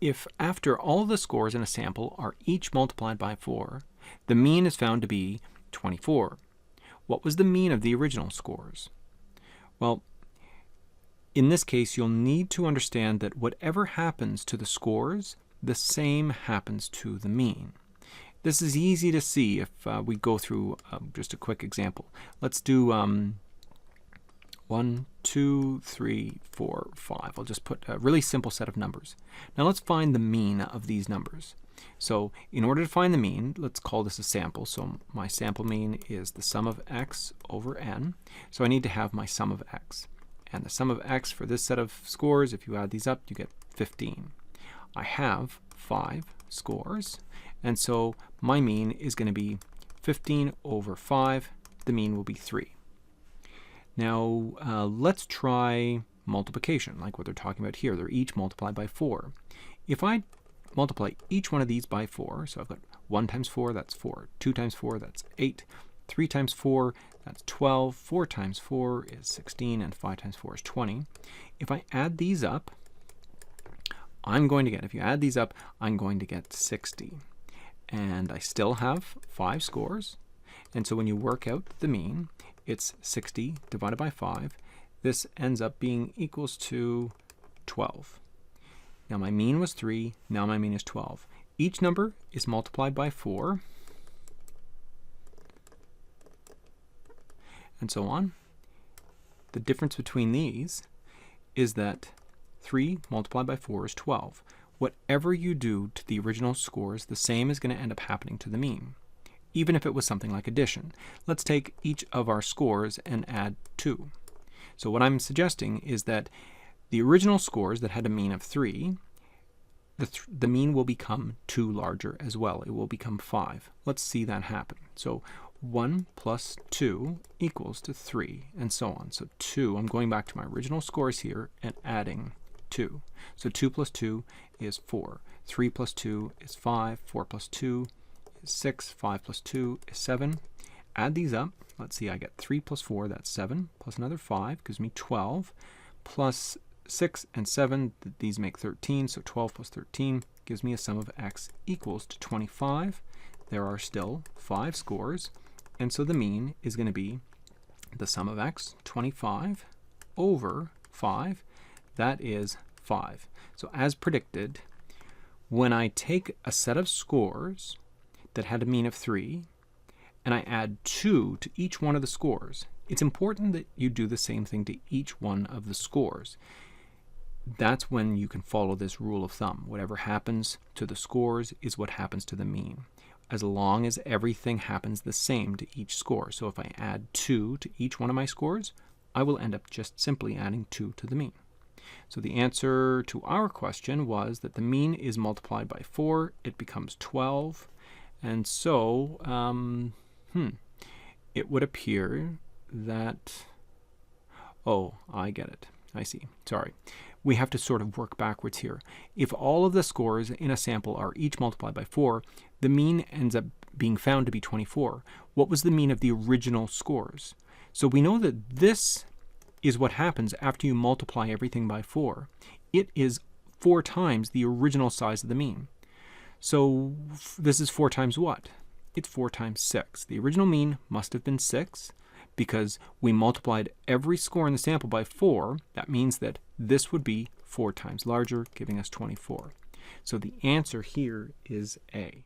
If after all the scores in a sample are each multiplied by 4, the mean is found to be 24. What was the mean of the original scores? Well, in this case, you'll need to understand that whatever happens to the scores, the same happens to the mean. This is easy to see if we go through just a quick example. Let's do 1, 2, 3, 4, 5. I'll just put a really simple set of numbers. Now let's find the mean of these numbers. So in order to find the mean, let's call this a sample. So my sample mean is the sum of x over n. So I need to have my sum of x. And the sum of x for this set of scores, if you add these up, you get 15. I have 5 scores, and so my mean is going to be 15 over 5. The mean will be 3. Now let's try multiplication, like what they're talking about here. They're each multiplied by 4. If I multiply each one of these by 4, so I've got 1 times 4, that's 4. 2 times 4, that's 8. 3 times 4, that's 12. 4 times 4 is 16, and 5 times 4 is 20. If I add these up, if you add these up, I'm going to get 60. And I still have 5 scores. And so when you work out the mean, it's 60 divided by 5. This ends up being equals to 12. Now my mean was 3, now my mean is 12. Each number is multiplied by 4, and so on. The difference between these is that 3 multiplied by 4 is 12. Whatever you do to the original scores, the same is going to end up happening to the mean, even if it was something like addition. Let's take each of our scores and add 2. So what I'm suggesting is that the original scores that had a mean of 3, the mean will become 2 larger as well. It will become 5. Let's see that happen. So 1 plus 2 equals to 3, and so on. So 2, I'm going back to my original scores here and adding 2. So 2 plus 2 is 4. 3 plus 2 is 5. 4 plus 2 is 6. 5 plus 2 is 7. Add these up. Let's see, I get 3 plus 4, that's 7, plus another 5 gives me 12, plus 6 and 7, these make 13, so 12 plus 13 gives me a sum of x equals to 25. There are still 5 scores, and so the mean is going to be the sum of x, 25, over 5. That is 5. So as predicted, when I take a set of scores that had a mean of 3, and I add 2 to each one of the scores, it's important that you do the same thing to each one of the scores. That's when you can follow this rule of thumb. Whatever happens to the scores is what happens to the mean, as long as everything happens the same to each score. So if I add 2 to each one of my scores, I will end up just simply adding 2 to the mean. So the answer to our question was that the mean is multiplied by 4. It becomes 12. And so it would appear that, oh, I get it. I see. Sorry. We have to sort of work backwards here. If all of the scores in a sample are each multiplied by 4, the mean ends up being found to be 24. What was the mean of the original scores? So we know that this is what happens after you multiply everything by 4. It is 4 times the original size of the mean. So this is 4 times what? It's 4 times 6. The original mean must have been 6. Because we multiplied every score in the sample by 4, that means that this would be 4 times larger, giving us 24. So the answer here is A.